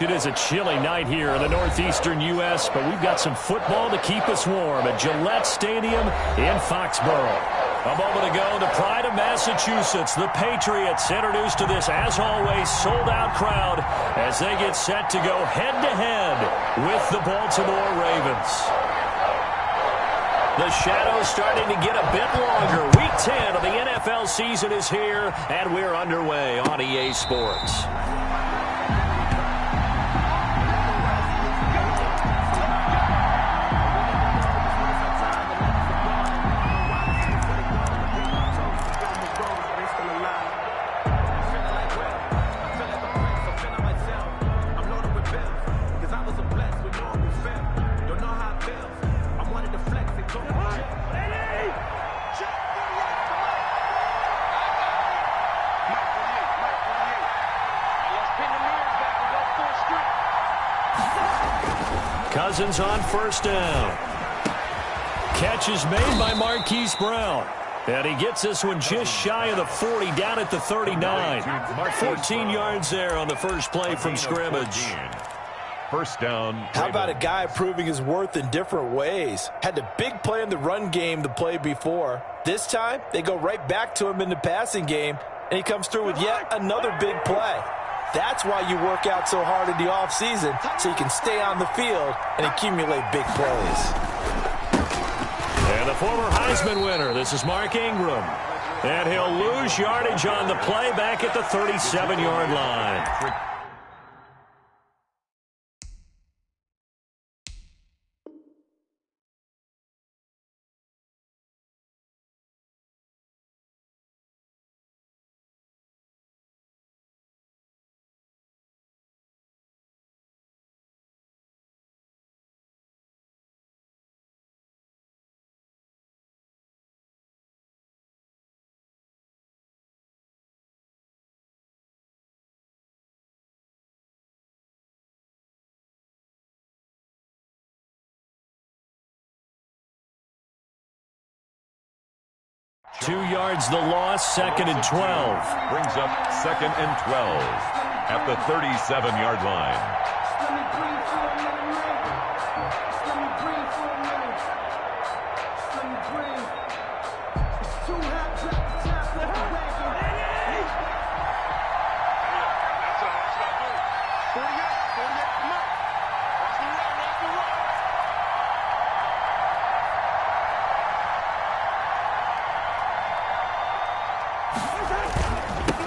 It is a chilly night here in the northeastern U.S., but we've got some football to keep us warm at Gillette Stadium in Foxborough. A moment ago, the pride of Massachusetts, the Patriots, introduced to this, as always, sold-out crowd as they get set to go head-to-head with the Baltimore Ravens. The shadow's starting to get a bit longer. Week 10 of the NFL season is here, and we're underway on EA Sports. Cousins on first down. Catch is made by Marquise Brown. And he gets this one just shy of the 40, down at the 39. 14 yards there on the first play from scrimmage. First down. How about a guy proving his worth in different ways? Had the big play in the run game the play before. This time, they go right back to him in the passing game, and he comes through with yet another big play. That's why you work out so hard in the offseason, so you can stay on the field and accumulate big plays. And the former Heisman winner, this is Mark Ingram. And he'll lose yardage on the play back at the 37-yard line. Two yards the loss, second and 12. Brings up second and 12 at the 37-yard line.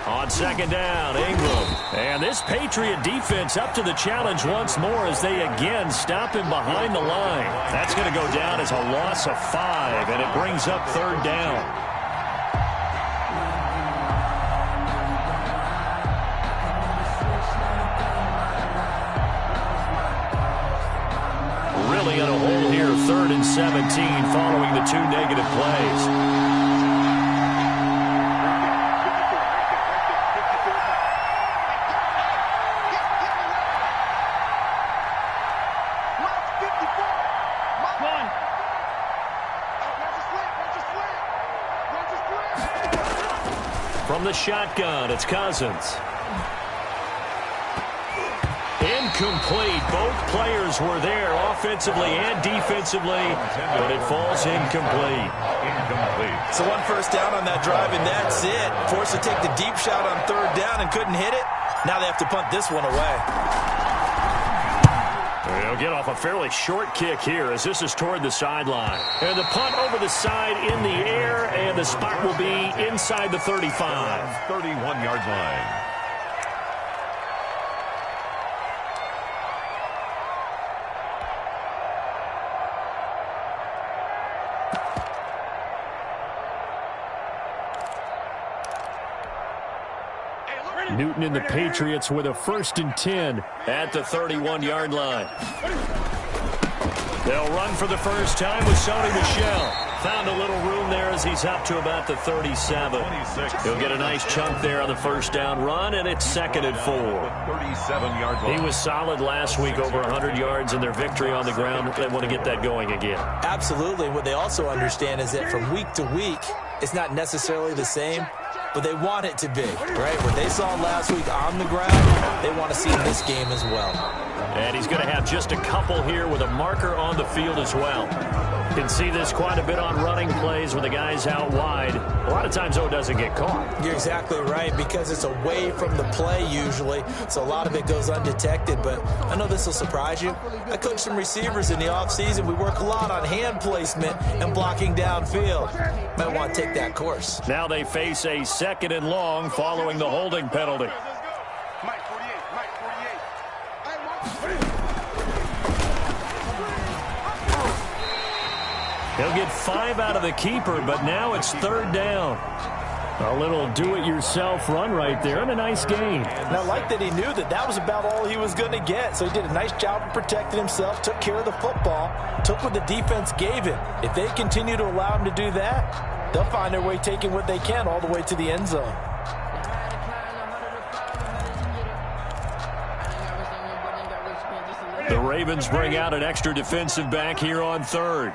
On second down, Ingram. And this Patriot defense up to the challenge once more as they again stop him behind the line. That's going to go down as a loss of 5, and it brings up third down. Really in a hole here, 3rd and 17 following the 2 negative plays. From the shotgun, it's Cousins. Incomplete. Both players were there offensively and defensively, but it falls incomplete. So 1 first down on that drive, and that's it. Forced to take the deep shot on 3rd down and couldn't hit it. Now they have to punt this one away. They'll get off a fairly short kick here as this is toward the sideline. And the punt over the side in the air, and the spot will be inside the 35. 31-yard line. Newton and the Patriots with a 1st and 10 at the 31-yard line. They'll run for the first time with Sony Michel. Found a little room there as he's up to about the 37. He'll get a nice chunk there on the first down run, and it's 2nd and 4. 37-yard line. He was solid last week, over 100 yards in their victory on the ground. They want to get that going again. Absolutely. What they also understand is that from week to week, it's not necessarily the same. but they want it to be, right? What they saw last week on the ground, they want to see in this game as well. And he's going to have just a couple here with a marker on the field as well. You can see this quite a bit on running plays with the guys out wide. A lot of times, though, it doesn't get caught. You're exactly right, because it's away from the play usually, so a lot of it goes undetected. But I know this will surprise you. I coach some receivers in the offseason. We work a lot on hand placement and blocking downfield. Might want to take that course. Now they face a 2nd and long following the holding penalty. He'll get 5 out of the keeper, but now it's 3rd down. A little do-it-yourself run right there, and a nice gain. And I like that he knew that that was about all he was going to get. So he did a nice job of protecting himself, took care of the football, took what the defense gave him. If they continue to allow him to do that, they'll find their way taking what they can all the way to the end zone. The Ravens bring out an extra defensive back here on 3rd.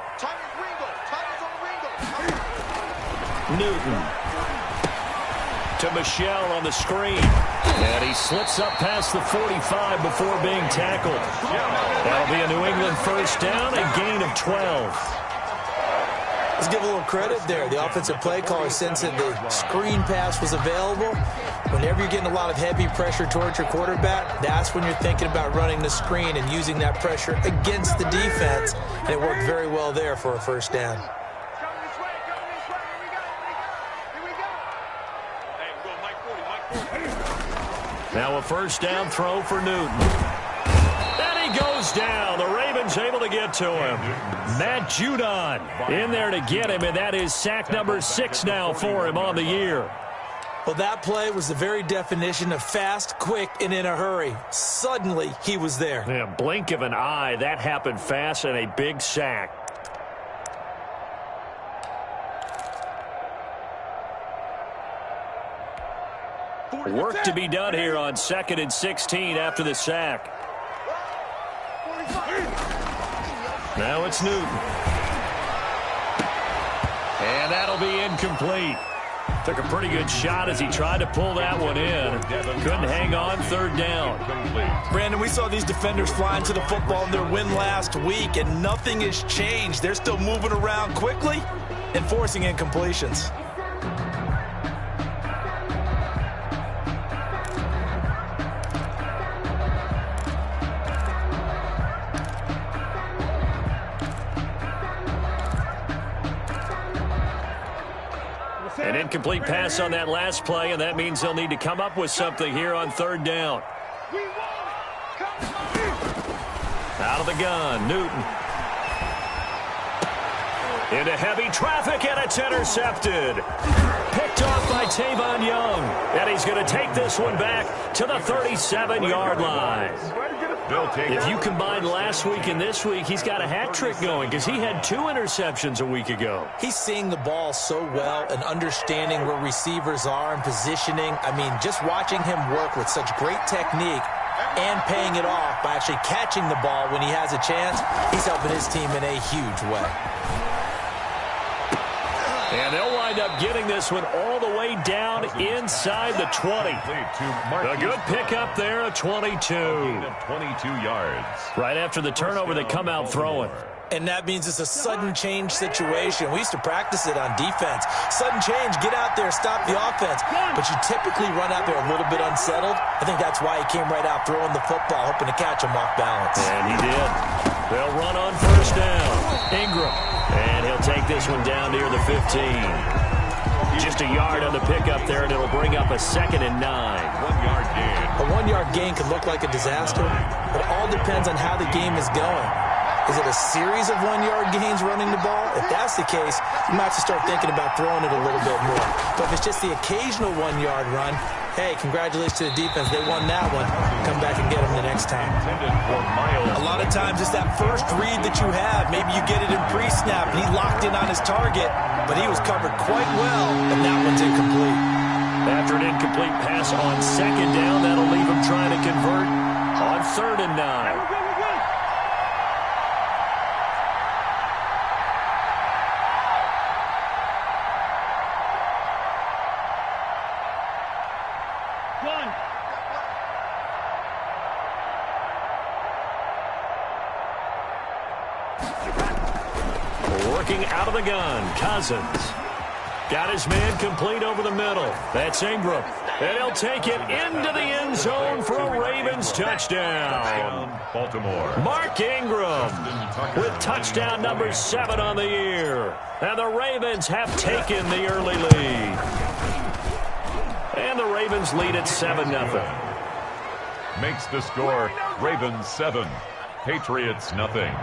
Newton to Michelle on the screen. And he slips up past the 45 before being tackled. That'll be a New England 1st down, a gain of 12. Let's give a little credit there. The offensive play caller sensed that the screen pass was available. Whenever you're getting a lot of heavy pressure towards your quarterback, that's when you're thinking about running the screen and using that pressure against the defense. And it worked very well there for a 1st down. Now a 1st down throw for Newton. And he goes down. The Ravens able to get to him. Matt Judon in there to get him, and that is sack number 6 now for him on the year. Well, that play was the very definition of fast, quick, and in a hurry. Suddenly, he was there. Yeah, blink of an eye. That happened fast, and a big sack. Work to be done here on 2nd and 16 after the sack. Now it's Newton. And that'll be incomplete. Took a pretty good shot as he tried to pull that one in. Couldn't hang on, 3rd down. Brandon, we saw these defenders flying to the football in their win last week, and nothing has changed. They're still moving around quickly and forcing incompletions. An incomplete pass on that last play, and that means they'll need to come up with something here on 3rd down. Out of the gun, Newton. Into heavy traffic, and it's intercepted. Picked off by Tavon Young. And he's going to take this one back to the 37-yard line. If you combine last week and this week, he's got a hat trick going because he had 2 interceptions a week ago. He's seeing the ball so well and understanding where receivers are and positioning. I mean, just watching him work with such great technique and paying it off by actually catching the ball when he has a chance, he's helping his team in a huge way. And they'll wind up getting this one all the way down inside the 20. A good pickup there, a 22. 22 yards. Right after the turnover, they come out throwing. And that means it's a sudden change situation. We used to practice it on defense. Sudden change, get out there, stop the offense. But you typically run out there a little bit unsettled. I think that's why he came right out throwing the football, hoping to catch him off balance. And he did. They'll run on 1st down. Ingram. And he'll take this one down near the 15. Just a yard on the pickup there, and it'll bring up a 2nd and 9. 1-yard gain. A 1-yard gain can look like a disaster, but it all depends on how the game is going. Is it a series of 1-yard gains running the ball? If that's the case, you might have to start thinking about throwing it a little bit more. But if it's just the occasional 1-yard run, hey, congratulations to the defense. They won that one. Come back and get them the next time. A lot of times it's that first read that you have. Maybe you get it in pre-snap, and he locked in on his target, but he was covered quite well, and that one's incomplete. After an incomplete pass on 2nd down, that'll leave him trying to convert on 3rd and 9. Looking out of the gun, Cousins. Got his man complete over the middle. That's Ingram. And he'll take it into the end zone for a Ravens touchdown. Baltimore. Mark Ingram with touchdown number 7 on the year. And the Ravens have taken the early lead. And the Ravens lead at 7-0. Makes the score Ravens 7, Patriots nothing.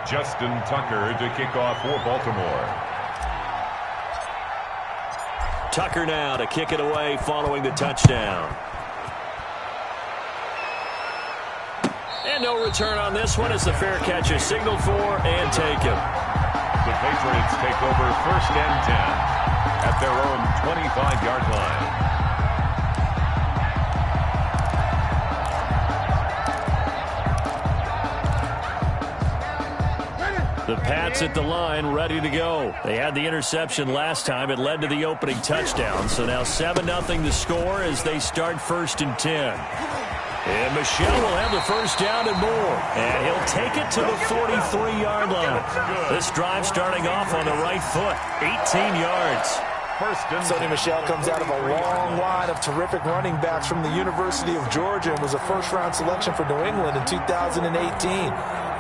Justin Tucker to kick off for Baltimore. Tucker now to kick it away following the touchdown. And no return on this one as the fair catch is signaled for and taken. The Patriots take over 1st and 10 at their own 25-yard line. The Pats at the line, ready to go. They had the interception last time. It led to the opening touchdown. So now 7-0 the score as they start 1st and 10. And Michel will have the first down and more. And he'll take it to the 43-yard line. This drive starting off on the right foot. 18 yards. Sonny Michel comes out of a long line of terrific running backs from the University of Georgia and was a first-round selection for New England in 2018.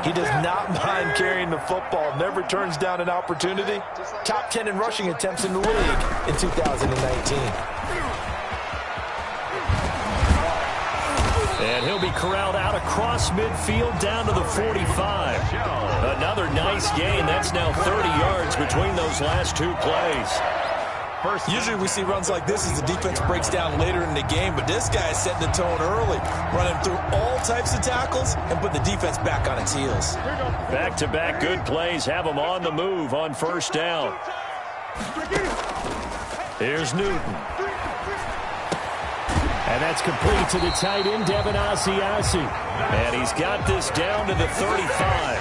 He does not mind carrying the football, never turns down an opportunity. Top 10 in rushing attempts in the league in 2019. And he'll be corralled out across midfield down to the 45. Another nice gain. That's now 30 yards between those last 2 plays. Usually we see runs like this as the defense breaks down later in the game, but this guy is setting the tone early, running through all types of tackles and putting the defense back on its heels. Back-to-back good plays have them on the move on first down. Here's Newton. And that's complete to the tight end, Devin Asiasi. And he's got this down to the 35.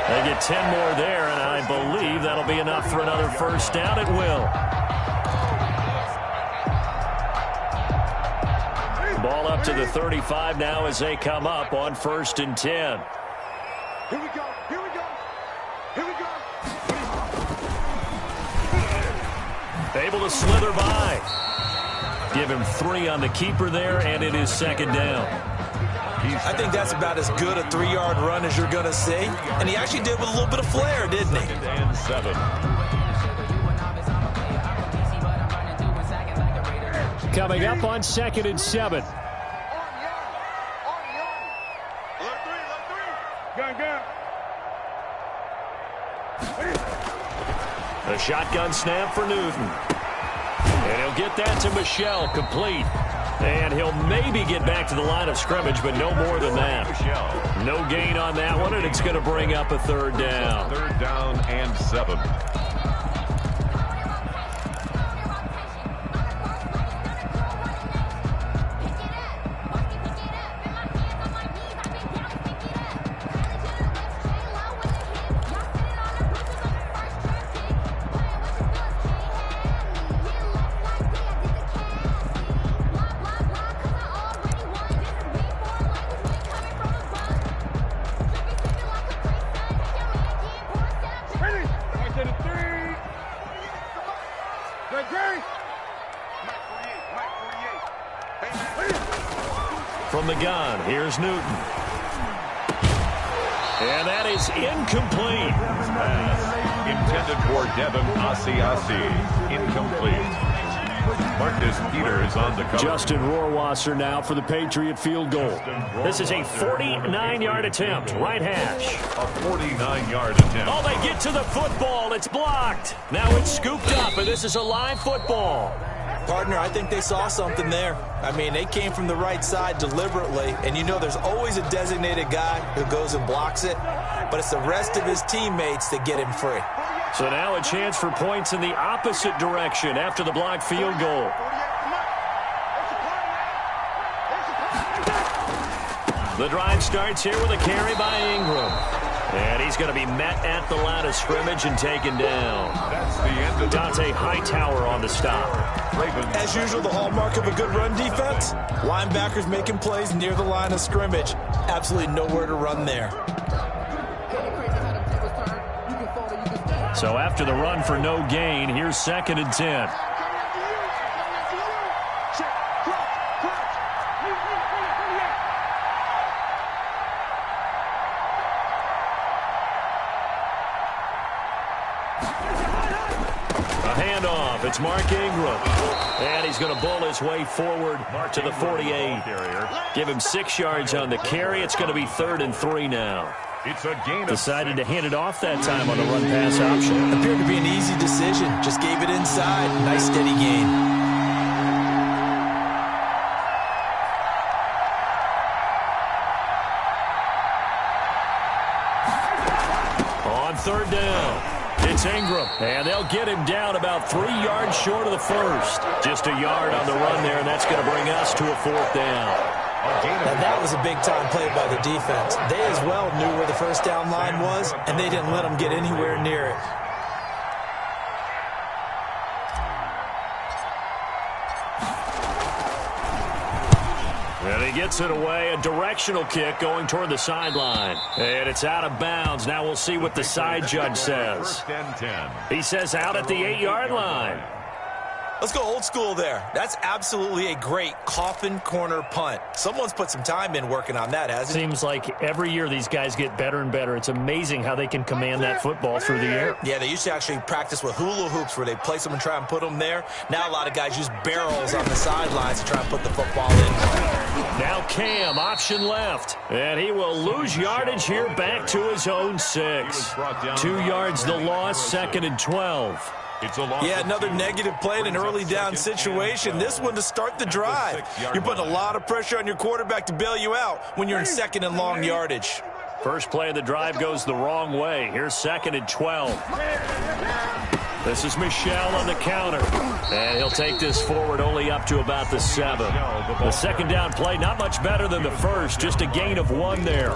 They get 10 more there, and I believe that'll be enough for another first down. It will. Ball up to the 35 now as they come up on 1st and 10. Here we go. Here we go. Here we go. Able to slither by. Give him 3 on the keeper there, and it is 2nd down. I think that's about as good a 3-yard run as you're going to see. And he actually did with a little bit of flair, didn't he? 2nd and 7. Coming up on 2nd and 7. The shotgun snap for Newton. And he'll get that to Michel, complete. And he'll maybe get back to the line of scrimmage, but no more than that. No gain on that one, and it's going to bring up a 3rd down. 3rd down and 7. From the gun, here's Newton. And that is incomplete. Intended for Devin Asiasi. Incomplete. Marcus Peters on the cover. Justin Rohrwasser now for the Patriot field goal. This is a 49-yard attempt. Right hash. A 49-yard attempt. Oh, they get to the football. It's blocked. Now it's scooped up, and this is a live football. Partner, I think they saw something there. I mean, they came from the right side deliberately, and you know there's always a designated guy who goes and blocks it, but it's the rest of his teammates that get him free. So now a chance for points in the opposite direction after the blocked field goal. The drive starts here with a carry by Ingram. And he's going to be met at the line of scrimmage and taken down. That's the end of Dante Hightower on the stop. As usual, the hallmark of a good run defense, linebackers making plays near the line of scrimmage. Absolutely nowhere to run there. So after the run for no gain, here's 2nd and 10. It's Mark Ingram. And he's going to bull his way forward to the 48. Give him 6 yards on the carry. It's going to be 3rd and 3 now. It's a gain. Decided to hand it off that time on the run-pass option. Appeared to be an easy decision. Just gave it inside. Nice steady gain. On 3rd down. It's Ingram, and they'll get him down about 3 yards short of the first. Just a yard on the run there, and that's going to bring us to a 4th down. Now that was a big-time play by the defense. They as well knew where the first down line was, and they didn't let them get anywhere near it. And he gets it away, a directional kick going toward the sideline. And it's out of bounds. Now we'll see what the side judge says. He says out at the 8-yard line. Let's go old school there. That's absolutely a great coffin corner punt. Someone's put some time in working on that, hasn't it? Seems like every year these guys get better and better. It's amazing how they can command that football through the air. Yeah, they used to actually practice with hula hoops where they place them and try and put them there. Now a lot of guys use barrels on the sidelines to try and put the football in. Now Cam, option left. And he will lose yardage here back to his own 6. 2 yards the loss, 2nd and 12. Yeah, another negative play in an early down situation. This one to start the drive. You're putting a lot of pressure on your quarterback to bail you out when you're in 2nd and long yardage. First play of the drive goes the wrong way. Here's 2nd and 12. This is Michel on the counter. And he'll take this forward only up to about the 7. The 2nd down play, not much better than the first. Just a gain of 1 there.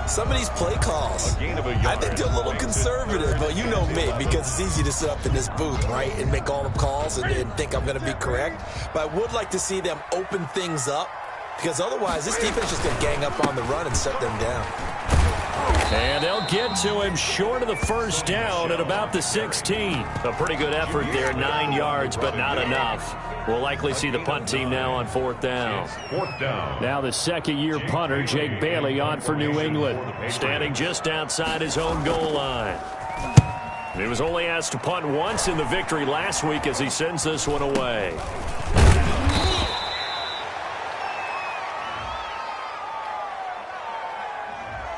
Some of these play calls, I think they're a little conservative, but you know me, because it's easy to sit up in this booth, right, and make all the calls and think I'm going to be correct. But I would like to see them open things up, because otherwise this defense is just going to gang up on the run and shut them down. And they'll get to him short of the first down at about the 16. A pretty good effort there, 9 yards, but not enough. We'll likely see the punt team now on 4th down. Now the 2nd-year punter, Jake Bailey, on for New England, standing just outside his own goal line. He was only asked to punt once in the victory last week as he sends this one away.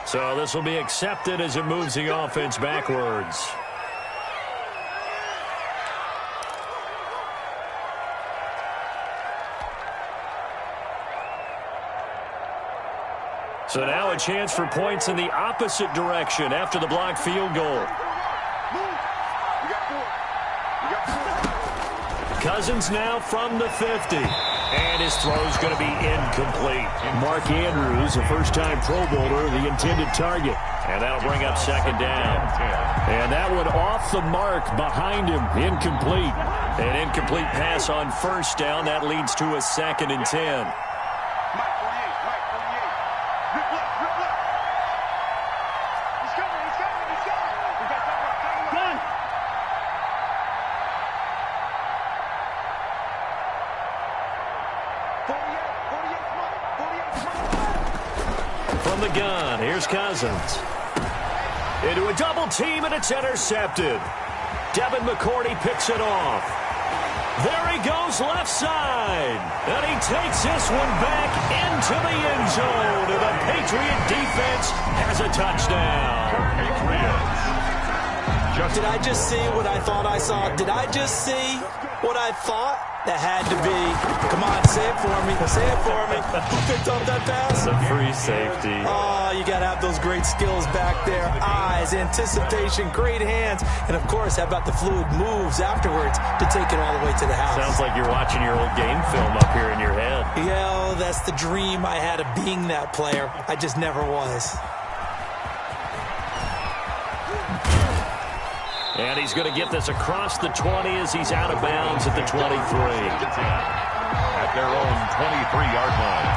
So this will be accepted as it moves the offense backwards. So now a chance for points in the opposite direction after the blocked field goal. Cousins now from the 50. And his throw is going to be incomplete. Mark Andrews, a first-time Pro Bowler, the intended target. And that'll bring up 2nd down. And that one off the mark behind him. Incomplete. An incomplete pass on 1st down. That leads to a 2nd and 10. From the gun, here's Cousins. Into a double team, and it's intercepted. Devin McCourty picks it off. There he goes left side. And he takes this one back into the end zone. And the Patriot defense has a touchdown. Did I just see what I thought I saw? Did I just see what I thought? That had to be. Come on, say it for me. Say it for me. Who picked up that pass? A free safety. Oh, you got to have those great skills back there. Eyes, anticipation, great hands. And, of course, how about the fluid moves afterwards to take it all the way to the house? Sounds like you're watching your old game film up here in your head. Yeah, oh, that's the dream I had of being that player. I just never was. And he's going to get this across the 20 as he's out of bounds at the 23. At their own 23-yard line.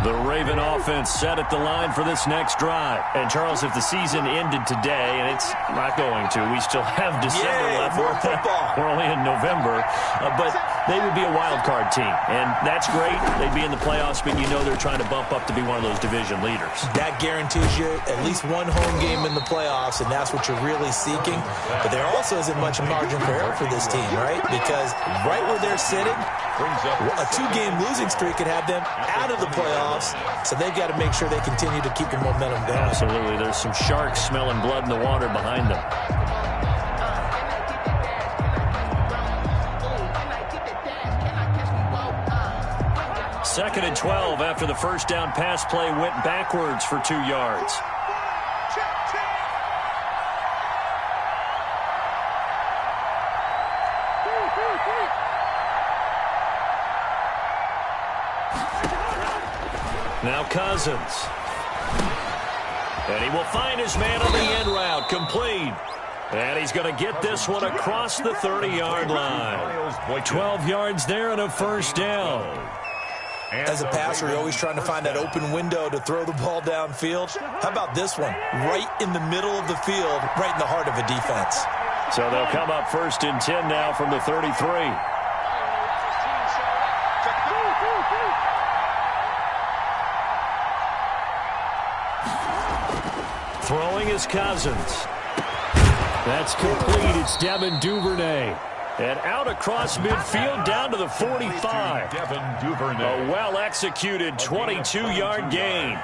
The Raven offense set at the line for this next drive. And, Charles, if the season ended today, and it's not going to, we still have December left. We're only in November. But they would be a wild card team. And that's great. They'd be in the playoffs, but you know they're trying to bump up to be one of those division leaders. That guarantees you at least one home game in the playoffs, and that's what you're really seeking. But there also isn't much margin for error for this team, right? Because right where they're sitting, a 2-game losing streak could have them out of the playoffs, so they've got to make sure they continue to keep the momentum going. Absolutely. There's some sharks smelling blood in the water behind them. Second and 12 after the first down pass play went backwards for 2 yards. Now Cousins. And he will find his man on the end route. Complete. And he's going to get this one across the 30-yard line. 12 yards there and a first down. As a passer, you're always trying to find that open window to throw the ball downfield. How about this one? Right in the middle of the field, right in the heart of a defense. So they'll come up first and 10 now from the 33. Throwing is Cousins. That's complete. It's Devin Duvernay. And out across midfield down to the 45. A well-executed 22-yard gain.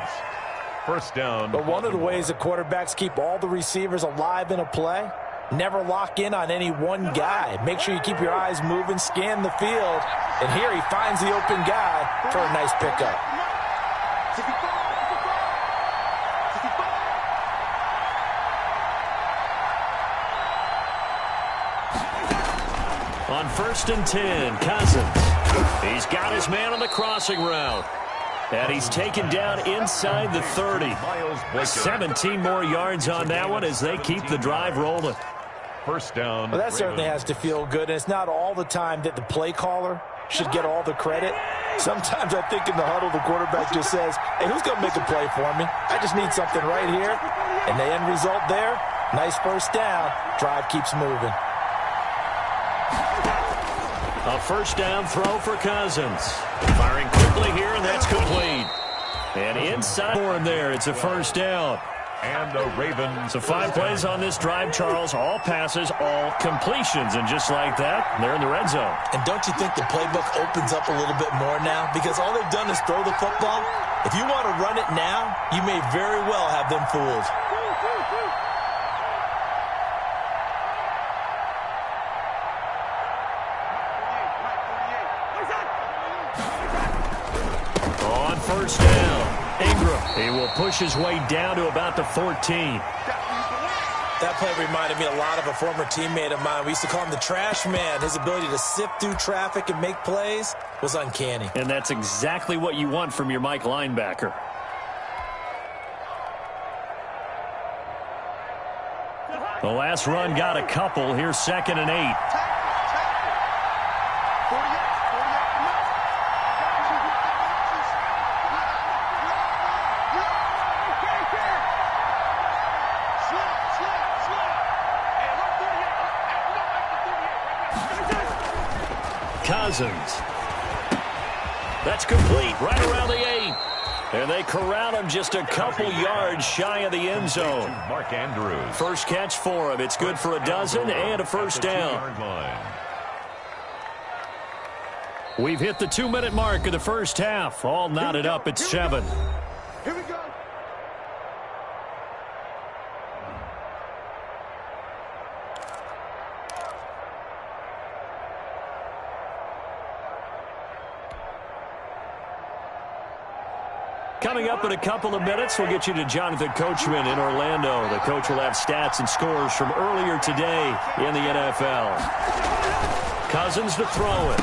First down. But one of the ways the quarterbacks keep all the receivers alive in a play, never lock in on any one guy. Make sure you keep your eyes moving, scan the field. And here he finds the open guy for a nice pickup. On first and 10, Cousins. He's got his man on the crossing route. And he's taken down inside the 30. 17 more yards on that one as they keep the drive rolling. First down. Well, that certainly has to feel good. And it's not all the time that the play caller should get all the credit. Sometimes I think in the huddle the quarterback just says, hey, who's going to make a play for me? I just need something right here. And the end result there, nice first down. Drive keeps moving. A first down throw for Cousins. Firing quickly here, and that's complete. And inside for him there, it's a first down. And the Ravens. So 5 plays on this drive, Charles. All passes, all completions. And just like that, they're in the red zone. And don't you think the playbook opens up a little bit more now? Because all they've done is throw the football. If you want to run it now, you may very well have them fooled. On first down, Ingram. He will push his way down to about the 14. That play reminded me a lot of a former teammate of mine. We used to call him the trash man. His ability to sift through traffic and make plays was uncanny. And that's exactly what you want from your Mike linebacker. The last run got a couple. Here's 2nd and 8. Cousins. That's complete right around the 8. And they corral him just a couple yards shy of the end zone. Mark Andrews. First catch for him. It's good for a dozen and a first down. We've hit the 2-minute mark of the first half. All knotted up at 7. Here we go. Coming up in a couple of minutes, we'll get you to Jonathan Coachman in Orlando. The coach will have stats and scores from earlier today in the NFL. Cousins to throw it.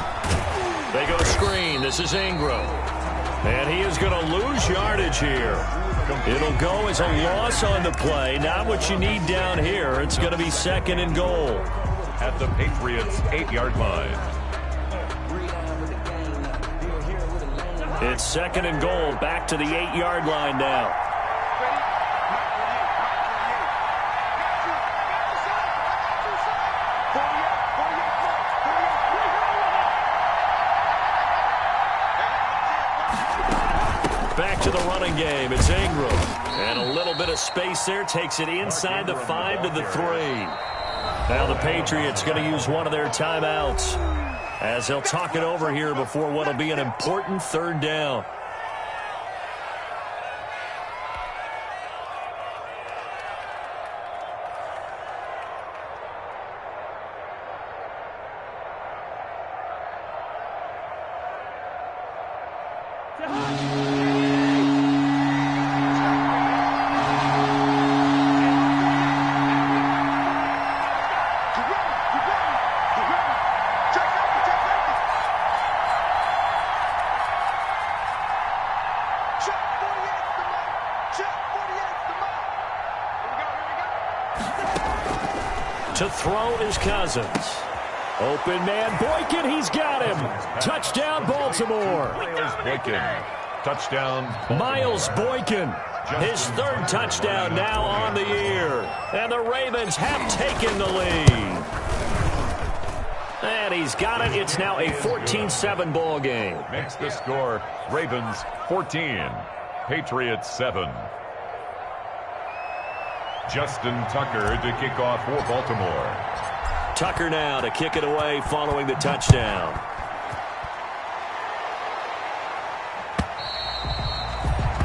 They go screen. This is Ingram. And he is going to lose yardage here. It'll go as a loss on the play. Not what you need down here. It's going to be 2nd and goal. At the Patriots' 8-yard line. It's 2nd and goal, back to the 8-yard line now. Back to the running game. It's Ingram. And a little bit of space there. Takes it inside the 5 to the 3. Now the Patriots going to use one of their timeouts as they'll talk it over here before what will be an important 3rd down. To throw is Cousins. Open man, Boykin, he's got him. Touchdown, Baltimore. Miles Boykin. Touchdown, Baltimore. Miles Boykin, his 3rd touchdown now on the year. And the Ravens have taken the lead. And he's got it. It's now a 14-7 ball game. Makes the score Ravens 14, Patriots 7. Justin Tucker to kick off for Baltimore. Tucker now to kick it away following the touchdown.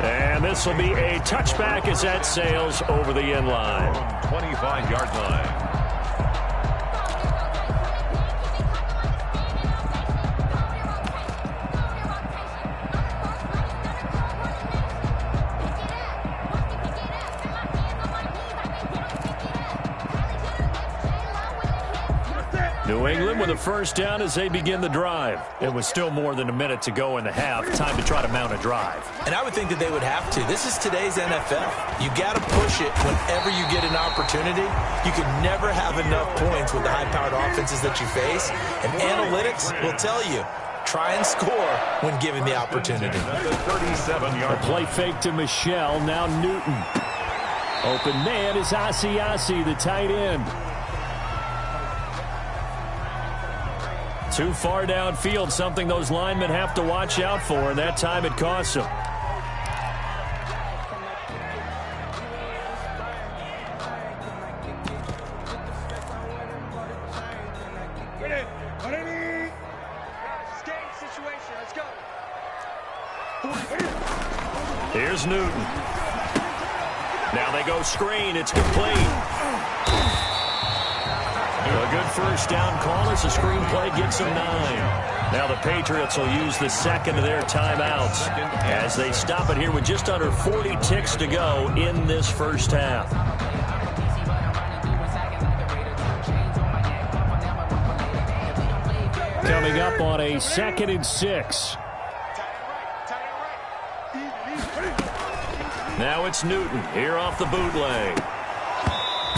And this will be a touchback as that sails over the end line. 25-yard line. New England with a 1st down as they begin the drive. It was still more than a minute to go in the half. Time to try to mount a drive. And I would think that they would have to. This is today's NFL. You got to push it whenever you get an opportunity. You can never have enough points with the high-powered offenses that you face. And analytics will tell you, try and score when given the opportunity. A play fake to Michelle. Now Newton. Open man is Asiasi, the tight end. Too far downfield, something those linemen have to watch out for, and that time it costs them. Here's Newton. Now they go screen. It's complete. A good 1st down call as the screenplay gets them 9. Now the Patriots will use the 2nd of their timeouts as they stop it here with just under 40 ticks to go in this 1st half. Coming up on a 2nd and 6. Now it's Newton here off the bootleg.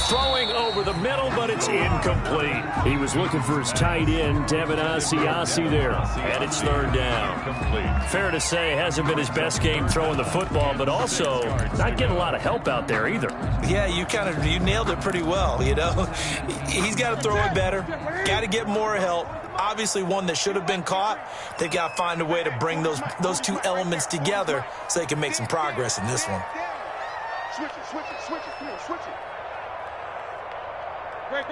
Throwing over the middle, but it's incomplete. He was looking for his tight end, Devin Asiasi there. And it's 3rd down. Fair to say, hasn't been his best game throwing the football, but also not getting a lot of help out there either. Yeah, you nailed it pretty well, you know. He's got to throw it better. Got to get more help. Obviously one that should have been caught. They got to find a way to bring those 2 elements together so they can make some progress in this one. Switch it. Come on, switch it. Great.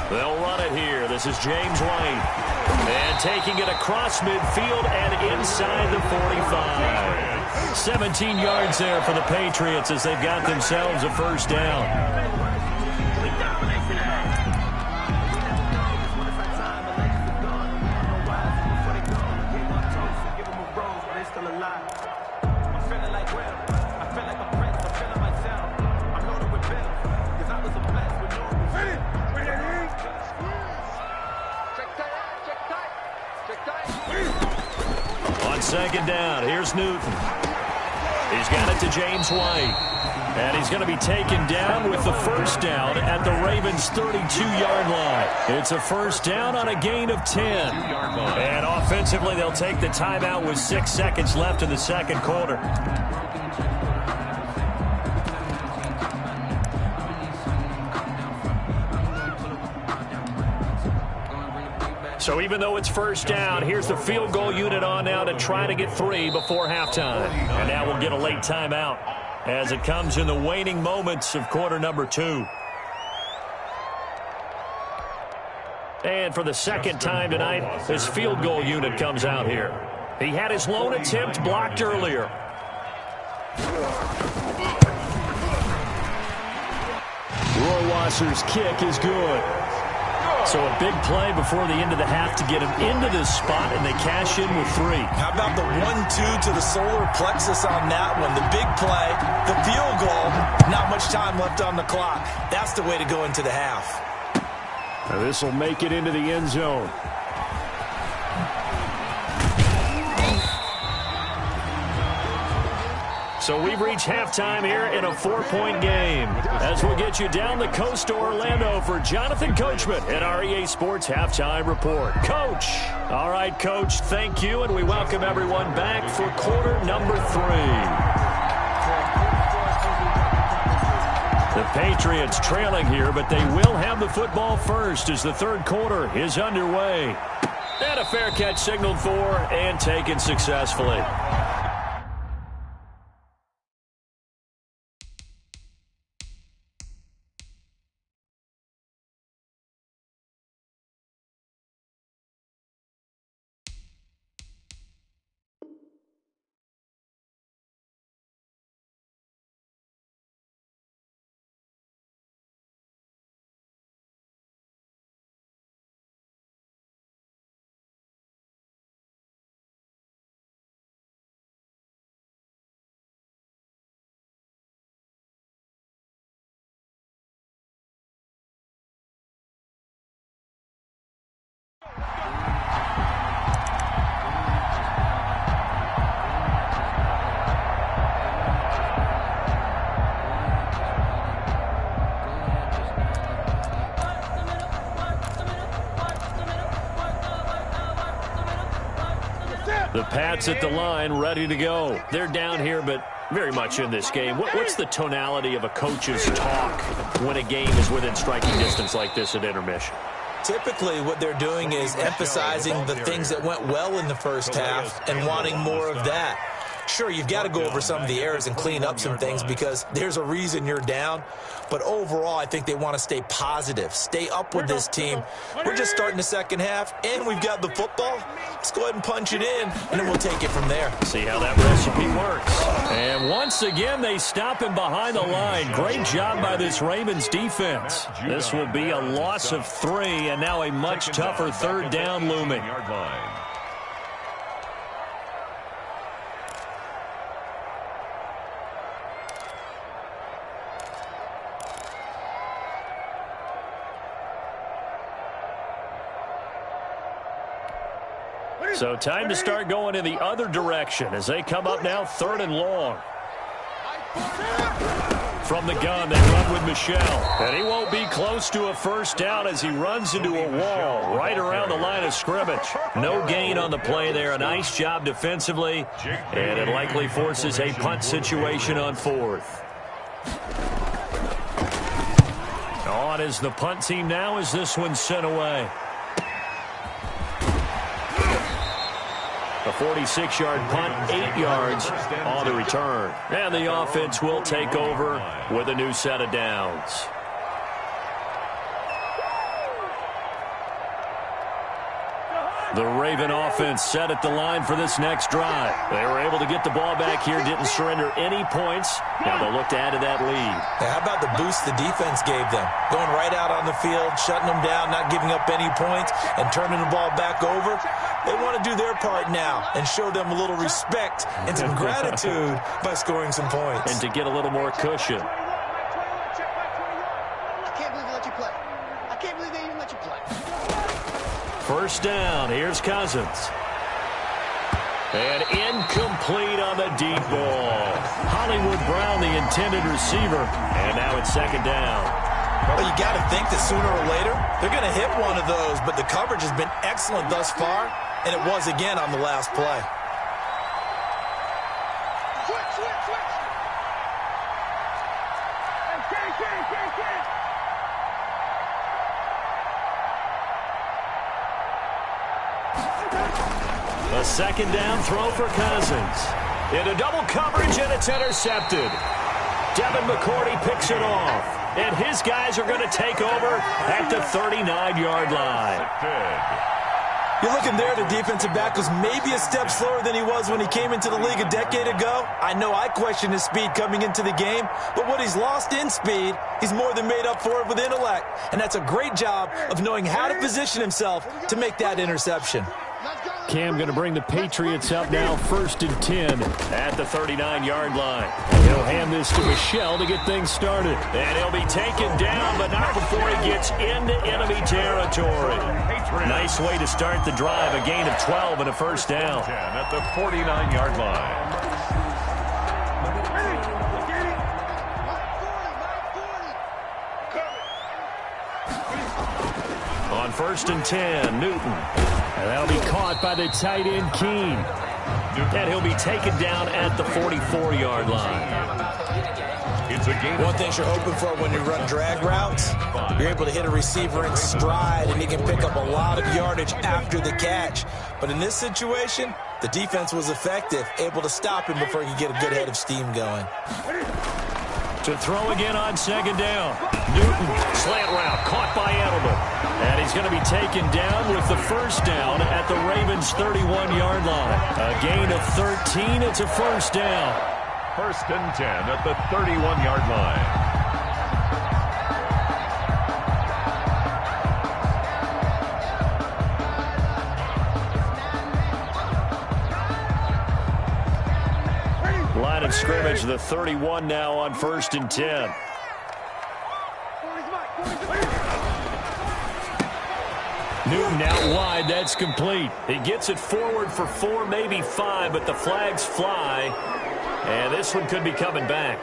They'll run it here. This is James White. And taking it across midfield and inside the 45. 17 yards there for the Patriots as they've got themselves a 1st down. On 2nd down, here's Newton. He's got it to James White. And he's going to be taken down with the first down at the Ravens' 32-yard line. It's a first down on a gain of 10. And offensively, they'll take the timeout with 6 seconds left in the second quarter. So even though it's first down, here's the field goal unit on now to try to get 3 before halftime. And now we'll get a late timeout as it comes in the waning moments of quarter number 2. And for the second time tonight, this field goal unit comes out here. He had his lone attempt blocked earlier. Rohrwasser's kick is good. So a big play before the end of the half to get him into this spot, and they cash in with 3. How about the 1-2 to the solar plexus on that one? The big play, the field goal, not much time left on the clock. That's the way to go into the half. This will make it into the end zone. So we've reached halftime here in a 4-point game. As we'll get you down the coast to Orlando for Jonathan Coachman at our EA Sports Halftime Report. Coach. All right, Coach, thank you, and we welcome everyone back for quarter number 3. The Patriots trailing here, but they will have the football first as the third quarter is underway. And a fair catch signaled for and taken successfully. The Pats at the line, ready to go. They're down here, but very much in this game. What's the tonality of a coach's talk when a game is within striking distance like this at intermission? Typically, what they're doing is emphasizing the things that went well in the first half and wanting more of that. Sure, you've got to go over some of the errors and clean up some things because there's a reason you're down. But overall, I think they want to stay positive, stay up with this team. We're just starting the second half, and we've got the football. Let's go ahead and punch it in, and then we'll take it from there. See how that recipe works. And once again, they stop him behind the line. Great job by this Ravens defense. This will be a loss of 3, and now a much tougher third down looming. So time to start going in the other direction as they come up now 3rd and long. From the gun, they run with Michel. And he won't be close to a first down as he runs into a wall right around the line of scrimmage. No gain on the play there. A nice job defensively. And it likely forces a punt situation on 4th. On is the punt team now as this one's sent away. A 46-yard punt, 8 yards on the return. And the offense will take over with a new set of downs. The Raven offense set at the line for this next drive. They were able to get the ball back here, didn't surrender any points. Now they'll look to add to that lead. How about the boost the defense gave them? Going right out on the field, shutting them down, not giving up any points, and turning the ball back over. They want to do their part now and show them a little respect and some gratitude by scoring some points. And to get a little more cushion. I can't believe they let you play. I can't believe they even let you play. First down. Here's Cousins. And incomplete on the deep ball. Hollywood Brown, the intended receiver. And now it's second down. Well, you got to think that sooner or later they're going to hit one of those, but the coverage has been excellent thus far, and it was again on the last play. A second down throw for Cousins. Into double coverage, and it's intercepted. Devin McCourty picks it off. And his guys are going to take over at the 39-yard line. You're looking there, the defensive back was maybe a step slower than he was when he came into the league a decade ago. I know I questioned his speed coming into the game, but what he's lost in speed, he's more than made up for it with intellect. And that's a great job of knowing how to position himself to make that interception. Cam going to bring the Patriots up now, 1st and 10 at the 39-yard line. He'll hand this to Michelle to get things started. And he'll be taken down, but not before he gets into enemy territory. Nice way to start the drive, a gain of 12 and a first down. At the 49-yard line. On 1st and 10, Newton. And that'll be caught by the tight end, Keene. And he'll be taken down at the 44-yard line. It's a game. One thing you're hoping for when you run drag routes, you're able to hit a receiver in stride, and he can pick up a lot of yardage after the catch. But in this situation, the defense was effective, able to stop him before he could get a good head of steam going. To throw again on second down. Newton, slant route, caught by Edelman. And he's going to be taken down with the first down at the Ravens' 31-yard line. A gain of 13, it's a first down. 1st and 10 at the 31-yard line. Line of scrimmage, the 31 now on 1st and 10. Newton out wide, that's complete. He gets it forward for 4, maybe 5, but the flags fly. And this one could be coming back.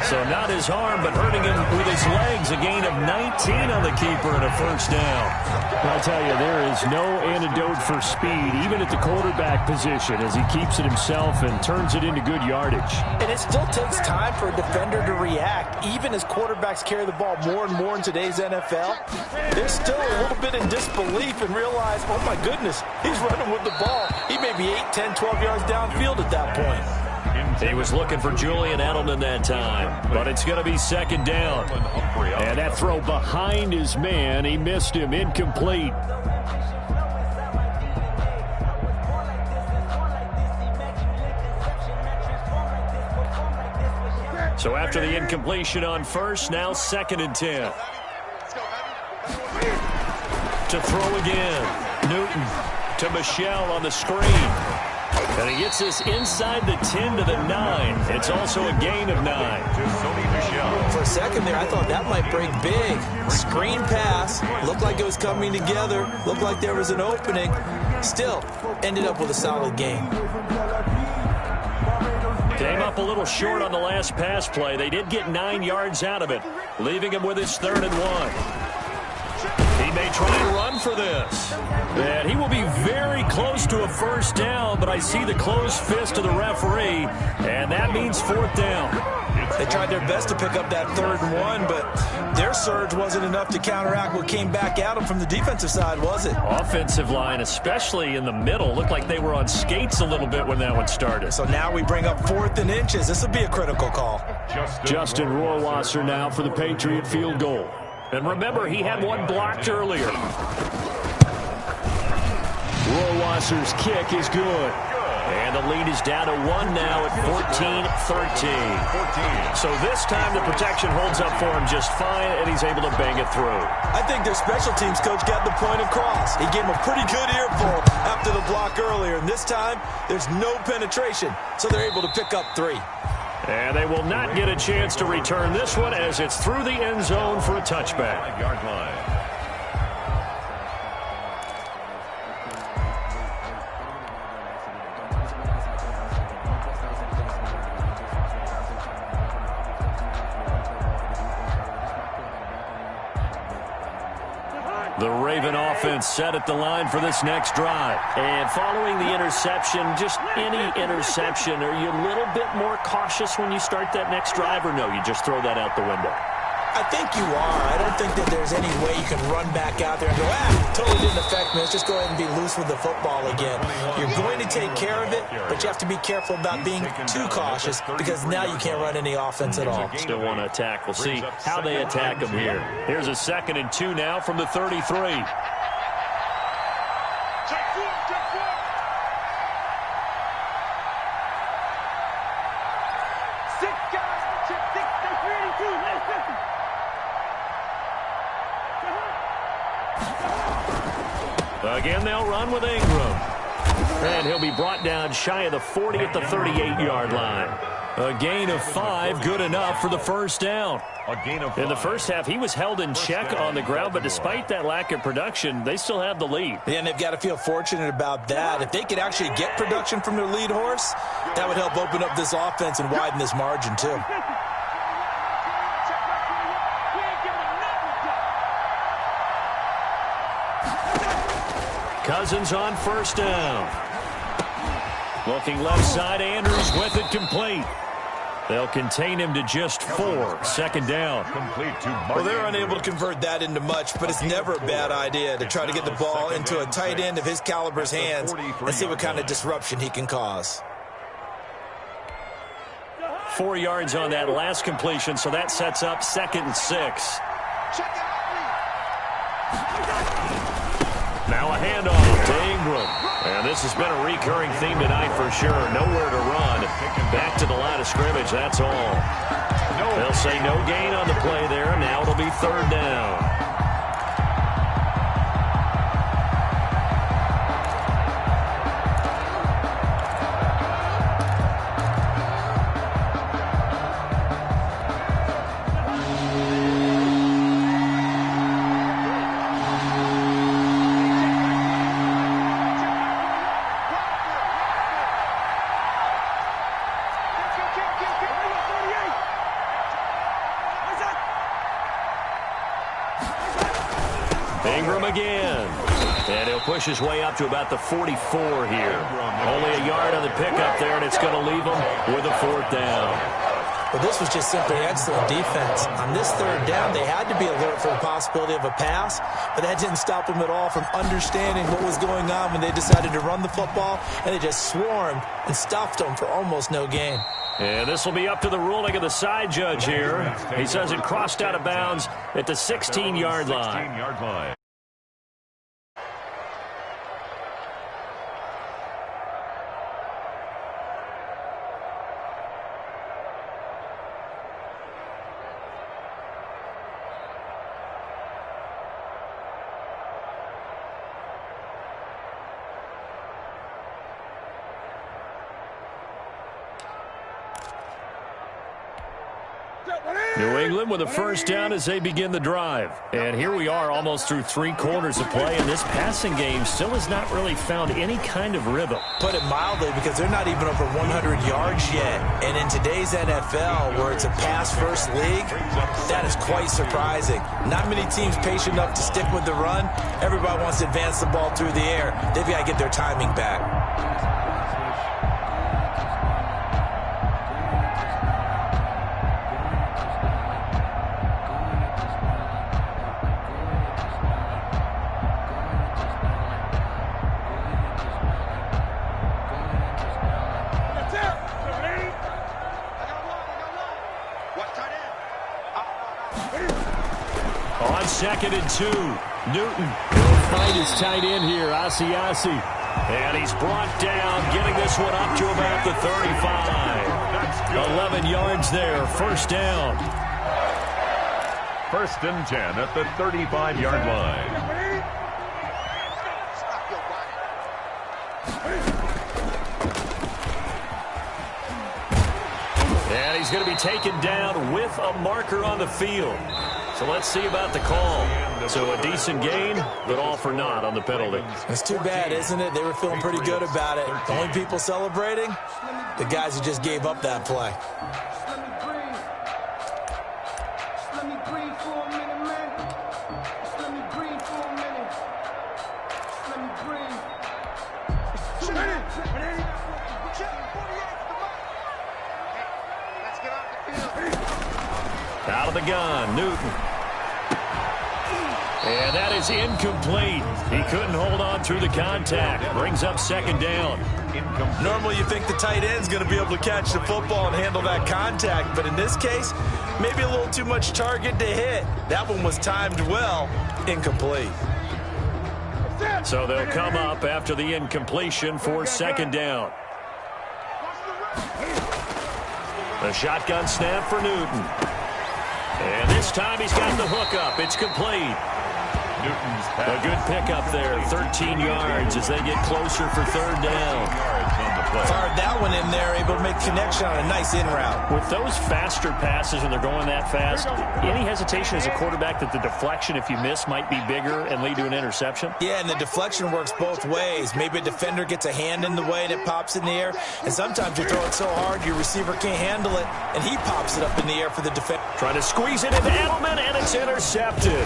So not his arm, but hurting him with his legs. A gain of 19 on the keeper and a first down. I'll tell you, there is no antidote for speed, even at the quarterback position, as he keeps it himself and turns it into good yardage. And it still takes time for a defender to react. Even as quarterbacks carry the ball more and more in today's NFL, they're still a little bit in disbelief and realize, oh my goodness, he's running with the ball. He may be 8, 10, 12 yards downfield at that point. He was looking for Julian Edelman that time, but it's going to be second down. And that throw behind his man, he missed him, incomplete. So after the incompletion on first, now 2nd and 10. To throw again, Newton to Michelle on the screen. And he gets this inside the 10 to the 9. It's also a gain of 9. For a second there, I thought that might break big. Screen pass. Looked like it was coming together. Looked like there was an opening. Still, ended up with a solid gain. Came up a little short on the last pass play. They did get 9 yards out of it, leaving him with his 3rd and 1. He may try and run for this. And he will be very close to a first down, but I see the closed fist of the referee, and that means 4th down. They tried their best to pick up that 3rd and 1, but their surge wasn't enough to counteract what came back at them from the defensive side, was it? Offensive line, especially in the middle, looked like they were on skates a little bit when that one started. So now we bring up 4th and inches. This will be a critical call. Justin Rohrwasser now for the Patriot field goal. And remember, he had one blocked earlier. Rohrwasser's kick is good. And the lead is down to 1 now at 14-13. So this time the protection holds up for him just fine, and he's able to bang it through. I think their special teams coach got the point across. He gave him a pretty good earful after the block earlier, and this time there's no penetration, so they're able to pick up 3. And they will not get a chance to return this one as it's through the end zone for a touchback. 5-yard line. The Raven offense set at the line for this next drive. And following the interception, just any interception, are you a little bit more cautious when you start that next drive, or no, you just throw that out the window? I think you are. I don't think that there's any way you can run back out there and go, totally didn't affect me. Let's just go ahead and be loose with the football again. You're going to take care of it, but you have to be careful about being too cautious because now you can't run any offense at all. Still want to attack. We'll see how they attack them here. Here's a 2nd and 2 now from the 33. Again, they'll run with Ingram. And he'll be brought down shy of the 40 at the 38-yard line. A gain of 5, good enough for the first down. In the first half, he was held in check on the ground, but despite that lack of production, they still have the lead. Yeah, and they've got to feel fortunate about that. If they could actually get production from their lead horse, that would help open up this offense and widen this margin, too. Cousins on first down. Looking left side, Andrews with it complete. They'll contain him to just 4. 2nd down. Well, they're unable to convert that into much, but it's never a bad idea to try to get the ball into a tight end of his caliber's hands and see what kind of disruption he can cause. 4 yards on that last completion, so that sets up 2nd and 6. Now a handoff to Ingram. And this has been a recurring theme tonight for sure. Nowhere to run. Back to the line of scrimmage, that's all. They'll say no gain on the play there. Now it'll be 3rd down. Ingram again. And he'll push his way up to about the 44 here. Only a yard on the pickup there, and it's going to leave him with a 4th down. Well, this was just simply excellent defense. On this 3rd down, they had to be alert for the possibility of a pass, but that didn't stop them at all from understanding what was going on when they decided to run the football, and they just swarmed and stopped them for almost no gain. And this will be up to the ruling of the side judge here. He says it crossed out of bounds at the 16-yard line. New England with a first down as they begin the drive. And here we are almost through 3 quarters of play, and this passing game still has not really found any kind of rhythm. Put it mildly, because they're not even over 100 yards yet. And in today's NFL, where it's a pass-first league, that is quite surprising. Not many teams patient enough to stick with the run. Everybody wants to advance the ball through the air. They've got to get their timing back. On 2nd and 2, Newton will find his tight end here, Asiasi. And he's brought down, getting this one up to about the 35. 11 yards there, first down. First and 10 at the 35-yard line. And he's going to be taken down with a marker on the field. So let's see about the call. So a decent gain, but all for naught on the penalty. It's too bad, isn't it? They were feeling pretty good about it. The only people celebrating, the guys who just gave up that play. Out of the gun, Newton. And that is incomplete. He couldn't hold on through the contact. Brings up second down. Normally you think the tight end's going to be able to catch the football and handle that contact, but in this case, maybe a little too much target to hit. That one was timed well. Incomplete. So they'll come up after the incompletion for second down. The shotgun snap for Newton. And this time he's got the hook up. It's complete. Newton's A good pickup there. 13 yards as they get closer for third down. Fired that one in there, able to make connection on a nice in route. With those faster passes when they're going that fast, any hesitation as a quarterback that the deflection, if you miss, might be bigger and lead to an interception? Yeah, and the deflection works both ways. Maybe a defender gets a hand in the way and it pops in the air, and sometimes you throw it so hard your receiver can't handle it, and he pops it up in the air for the defender. Trying to squeeze it into Edelman, and it's intercepted.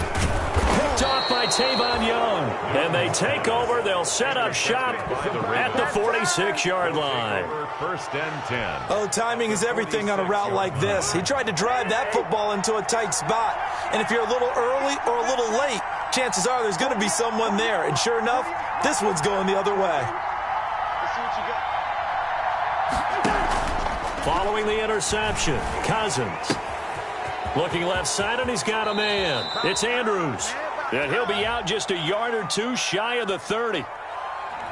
Picked off by Tavon Young. And they take over. They'll set up shop at the 46-yard line. First and 10. Oh, timing is everything on a route like this. He tried to drive that football into a tight spot. And if you're a little early or a little late, chances are there's going to be someone there. And sure enough, this one's going the other way. Following the interception, Cousins. Looking left side, and he's got a man. It's Andrews. And he'll be out just a yard or two shy of the 30.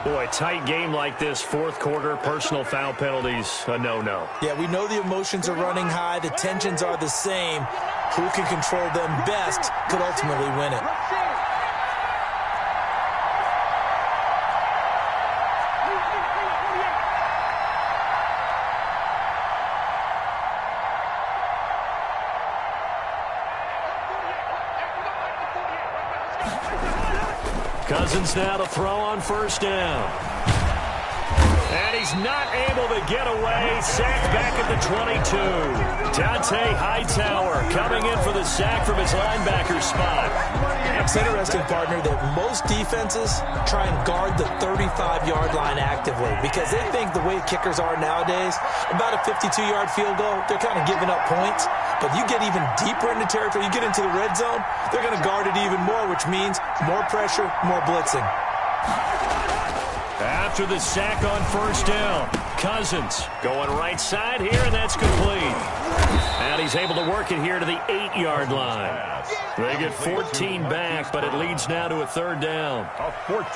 Boy, tight game like this, fourth quarter, personal foul penalties, a no-no. Yeah, we know the emotions are running high. The tensions are the same. Who can control them best could ultimately win it. Cousins now to throw on first down. And he's not able to get away. Sacked back at the 22. Dante Hightower coming in for the sack from his linebacker spot. It's interesting, partner, that most defenses try and guard the 35-yard line actively because they think the way kickers are nowadays, about a 52-yard field goal, they're kind of giving up points. But you get even deeper into territory, you get into the red zone, they're going to guard it even more, which means more pressure, more blitzing. After the sack on first down, Cousins going right side here, and that's complete. And he's able to work it here to the 8-yard line. They get 14 back, but it leads now to a third down.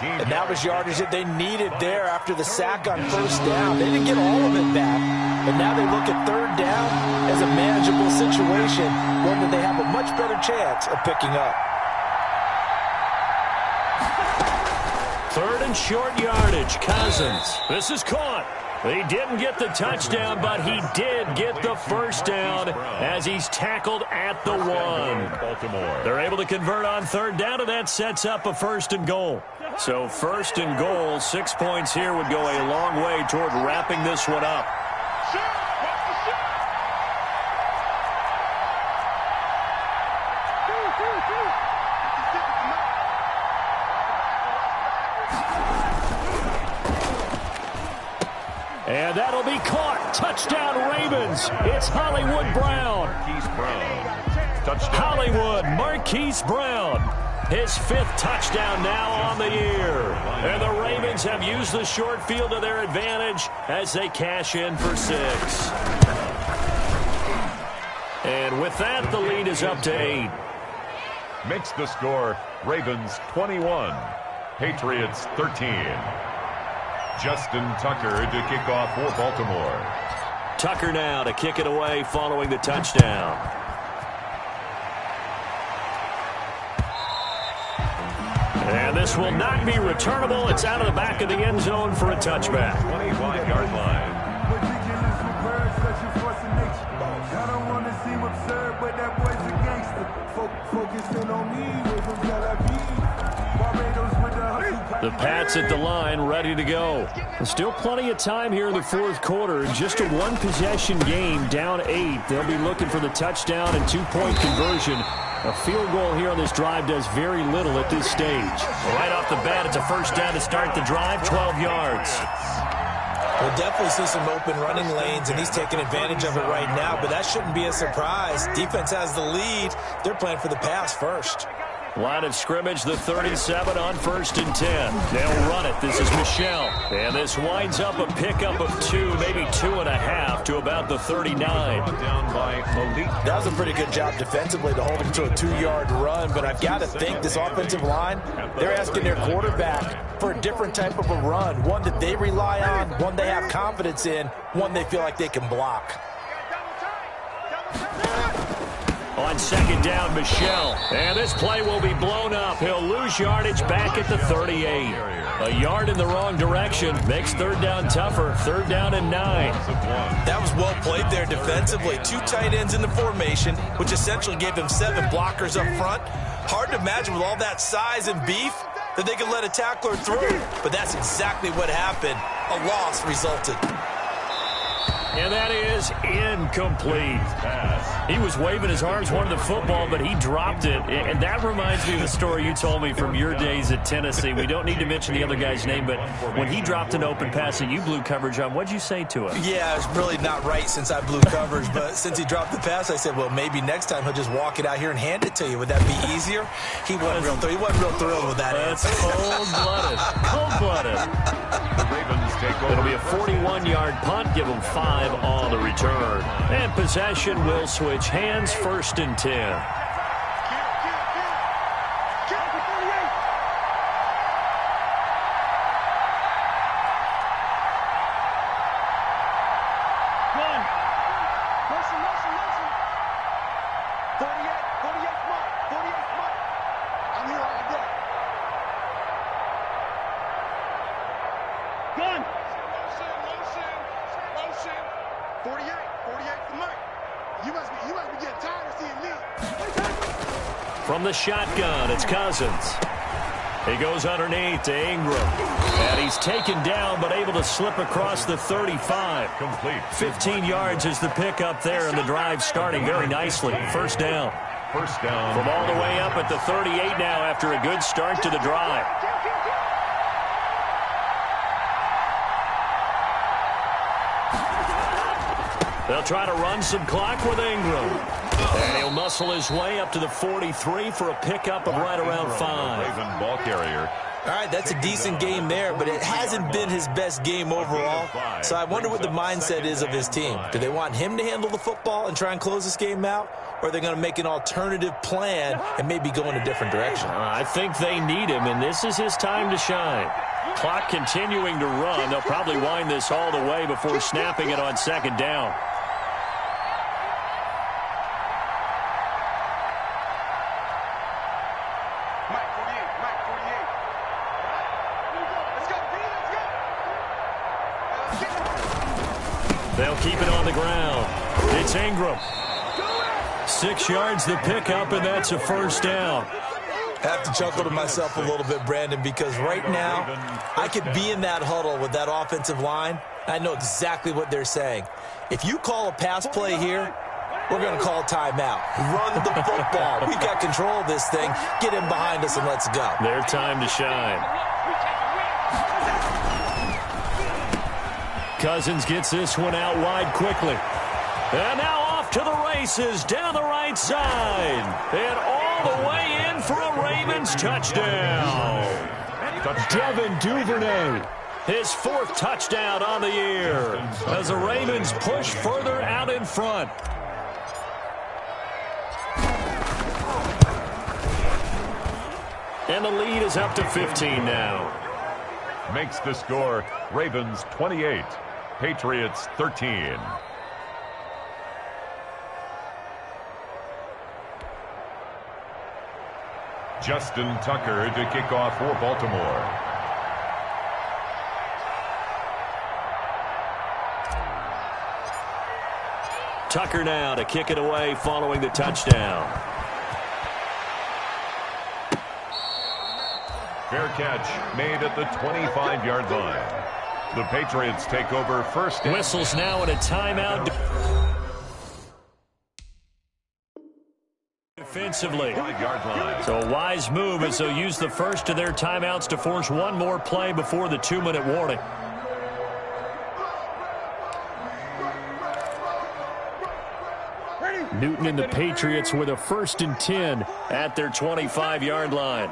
And that was yardage that they needed there after the sack on first down. They didn't get all of it back, but now they look at third down as a manageable situation, one that they have a much better chance of picking up. Third and short yardage, Cousins. This is caught. He didn't get the touchdown, but he did get the first down as he's tackled at the 1. Baltimore. They're able to convert on third down, and that sets up a first and goal. So first and goal, 6 points here would go a long way toward wrapping this one up. And that'll be caught. Touchdown, Ravens. It's Hollywood Brown. Touchdown. Hollywood, Marquise Brown. His 5th touchdown now on the year. And the Ravens have used the short field to their advantage as they cash in for 6. And with that, the lead is up to 8. Makes the score Ravens 21, Patriots 13. Justin Tucker to kick off for Baltimore. Tucker now to kick it away following the touchdown. And this will not be returnable. It's out of the back of the end zone for a touchback. 25-yard line. I don't want to seem absurd, but that boy's a gangster. Focusing on me with them Barbados with the hustle. The Pats at the line, ready to go. There's still plenty of time here in the fourth quarter. Just a one-possession game, down 8. They'll be looking for the touchdown and two-point conversion. A field goal here on this drive does very little at this stage. Right off the bat, it's a first down to start the drive, 12 yards. We'll definitely see some open running lanes, and he's taking advantage of it right now, but that shouldn't be a surprise. Defense has the lead. They're playing for the pass first. Line of scrimmage, the 37 on 1st and 10. They'll run it. This is Michelle. And this winds up a pickup of 2, maybe 2.5 to about the 39. Down by Malik. That was a pretty good job defensively to hold him to a 2-yard run, but I've got to think this offensive line, they're asking their quarterback for a different type of a run, one that they rely on, one they have confidence in, one they feel like they can block. On second down, Michelle. And this play will be blown up. He'll lose yardage back at the 38. A yard in the wrong direction makes third down tougher. Third down and 9. That was well played there defensively. 2 tight ends in the formation, which essentially gave them 7 blockers up front. Hard to imagine with all that size and beef that they could let a tackler through. But that's exactly what happened. A loss resulted. And that is incomplete. He was waving his arms, wanted the football, but he dropped it. And that reminds me of the story you told me from your days at Tennessee. We don't need to mention the other guy's name, but when he dropped an open pass that you blew coverage on, what'd you say to him? Yeah, it's really not right since I blew coverage, but since he dropped the pass, I said, well, maybe next time he'll just walk it out here and hand it to you. Would that be easier? He wasn't real thrilled with that answer. That's cold-blooded. Cold-blooded. The Ravens take over. It'll be a 41-yard punt. Give them 5 on the return. And possession will switch hands, 1st and 10. From the shotgun, it's Cousins. He goes underneath to Ingram. And he's taken down, but able to slip across the 35. Complete. 15 yards is the pickup there, and the drive starting very nicely. First down. First down. From all the way up at the 38 now after a good start to the drive. They'll try to run some clock with Ingram. And he'll muscle his way up to the 43 for a pickup of right around 5. Raven ball carrier. All right, that's a decent game there, but it hasn't been his best game overall. So I wonder what the mindset is of his team. Do they want him to handle the football and try and close this game out? Or are they going to make an alternative plan and maybe go in a different direction? I think they need him, and this is his time to shine. Clock continuing to run. They'll probably wind this all the way before snapping it on second down. They'll keep it on the ground. It's Ingram. 6 yards the pickup, and that's a first down. I have to chuckle to myself a little bit, Brandon, because right now I could be in that huddle with that offensive line. I know exactly what they're saying. If you call a pass play here, we're going to call timeout. Run the football. We've got control of this thing. Get in behind us and let's go. Their time to shine. Cousins gets this one out wide quickly. And now off to the races down the right side. And all the way in for a Ravens touchdown. Devin Duvernay, his 4th touchdown on the year as the Ravens push further out in front. And the lead is up to 15 now. makes the score Ravens 28, Patriots 13. Justin Tucker to kick off for Baltimore. Tucker now to kick it away following the touchdown. Fair catch made at the 25-yard line. The Patriots take over first. Whistles now in a timeout. Defensively. 5-yard line. So a wise move as they'll use the first of their timeouts to force one more play before the 2-minute warning. Newton and the Patriots with a 1st and 10 at their 25-yard line.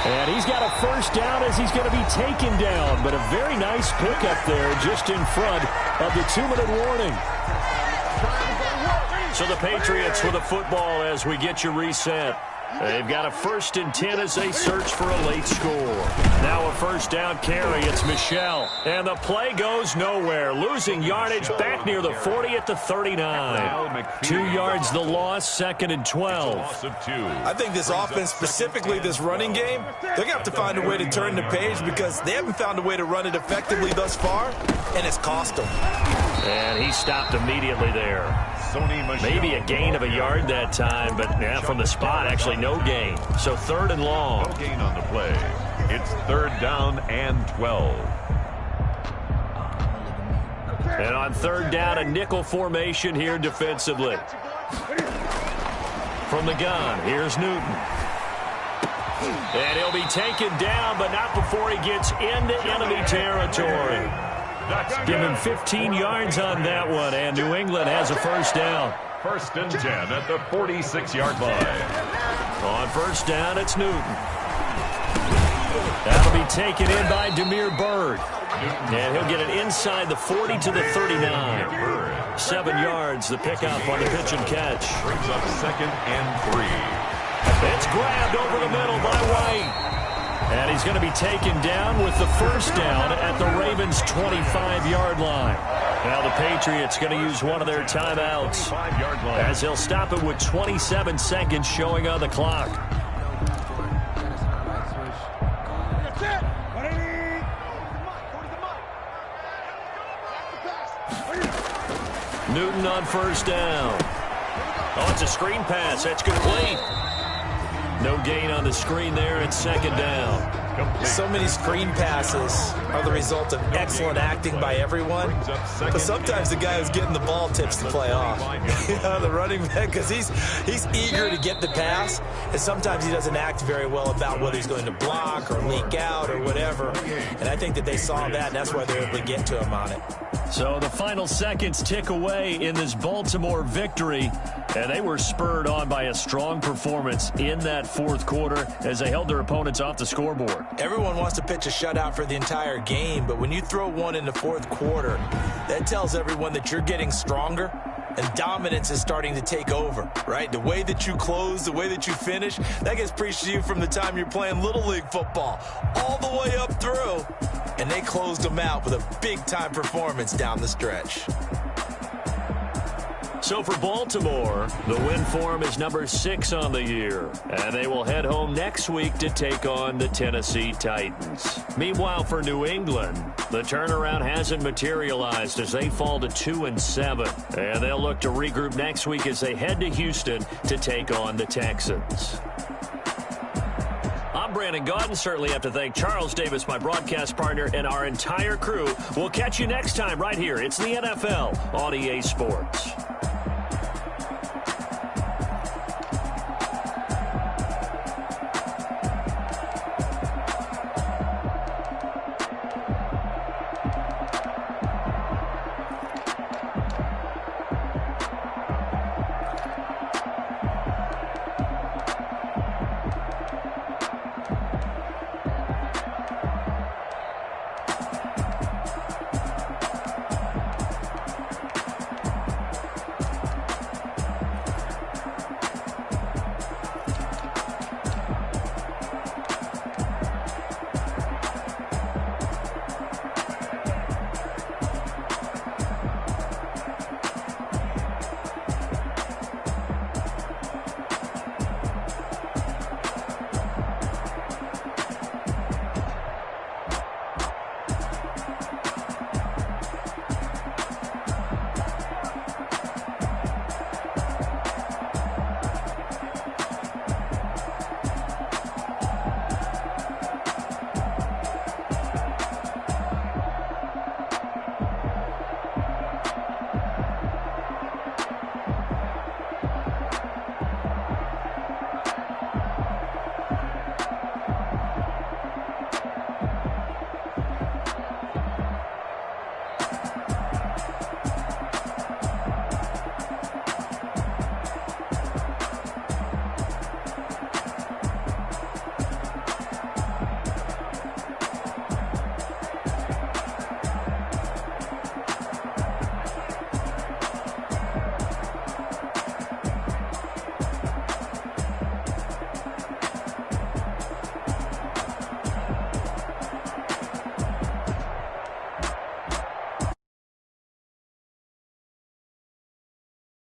And he's got a first down as he's going to be taken down. But a very nice pickup there just in front of the 2-minute warning. So the Patriots with a football as we get you reset. They've got a 1st and 10 as they search for a late score. Now a first down carry. It's Michel. And the play goes nowhere. Losing yardage back near the 40 at the 39. 2 yards the loss, 2nd and 12. I think this offense, specifically this running game, they're going to have to find a way to turn the page because they haven't found a way to run it effectively thus far, and it's cost them. And he stopped immediately there. Maybe a gain of a yard that time, but yeah, from the spot, actually no gain. So 3rd and long. No gain on the play. It's 3rd down and 12. And on 3rd down, a nickel formation here defensively. From the gun, here's Newton. And he'll be taken down, but not before he gets into enemy territory. Give him 15 yards on that one, and New England has a first down. 1st and 10 at the 46-yard line. On first down, it's Newton. That'll be taken in by Damiere Byrd. And he'll get it inside the 40 to the 39. 7 yards, the pickup on the pitch and catch. Brings up 2nd and 3. It's grabbed over the middle by White. And he's going to be taken down with the first down at the Ravens' 25-yard line. Now the Patriots going to use one of their timeouts as they'll stop it with 27 seconds showing on the clock. Newton on first down. Oh, it's a screen pass. That's complete. No gain on the screen there. It's 2nd down. So many screen passes are the result of excellent acting by everyone. But sometimes the guy who's getting the ball tips the play off. The running back, because he's eager to get the pass, and sometimes he doesn't act very well about whether he's going to block or leak out or whatever. And I think that they saw that, and that's why they were able to get to him on it. So the final seconds tick away in this Baltimore victory, and they were spurred on by a strong performance in that 4th quarter as they held their opponents off the scoreboard. Everyone wants to pitch a shutout for the entire game, but when you throw one in the 4th quarter, that tells everyone that you're getting stronger and dominance is starting to take over, right? The way that you close, the way that you finish, that gets preached to you from the time you're playing Little League football all the way up through. And they closed them out with a big-time performance down the stretch. So for Baltimore, the win form is number 6 on the year, and they will head home next week to take on the Tennessee Titans. Meanwhile, for New England, the turnaround hasn't materialized as they fall to 2-7, and they'll look to regroup next week as they head to Houston to take on the Texans. I'm Brandon Gaudin. Certainly have to thank Charles Davis, my broadcast partner, and our entire crew. We'll catch you next time right here. It's the NFL on EA Sports.